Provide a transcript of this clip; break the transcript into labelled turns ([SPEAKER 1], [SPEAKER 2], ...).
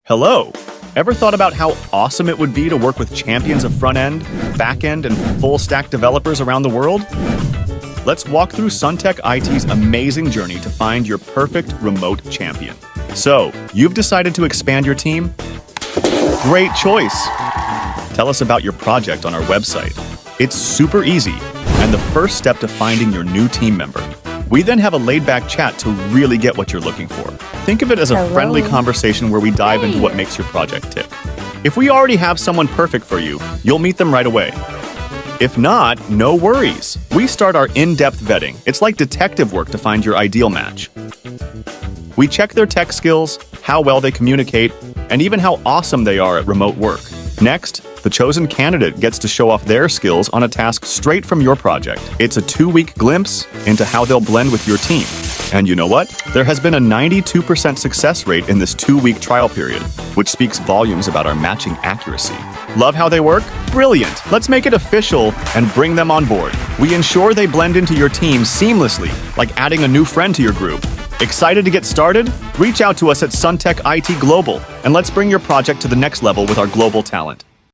[SPEAKER 1] Hello! Ever thought about how awesome it would be to work with champions of front-end, back-end, and full-stack developers around the world? Let's walk through SuntechIT's amazing journey to find your perfect remote champion. So, you've decided to expand your team? Great choice! Tell us about your project on our website. It's super easy, and the first step to finding your new team member. We then have a laid-back chat to really get what you're looking for. Think of it as a friendly conversation where we dive into what makes your project tick. If we already have someone perfect for you, you'll meet them right away. If not, no worries. We start our in-depth vetting. It's like detective work to find your ideal match. We check their tech skills, how well they communicate, and even how awesome they are at remote work. Next, the chosen candidate gets to show off their skills on a task straight from your project. It's a 2-week glimpse into how they'll blend with your team. And you know what? There has been a 92% success rate in this 2-week trial period, which speaks volumes about our matching accuracy. Love how they work? Brilliant! Let's make it official and bring them on board. We ensure they blend into your team seamlessly, like adding a new friend to your group. Excited to get started? Reach out to us at SuntechIT Global, and let's bring your project to the next level with our global talent.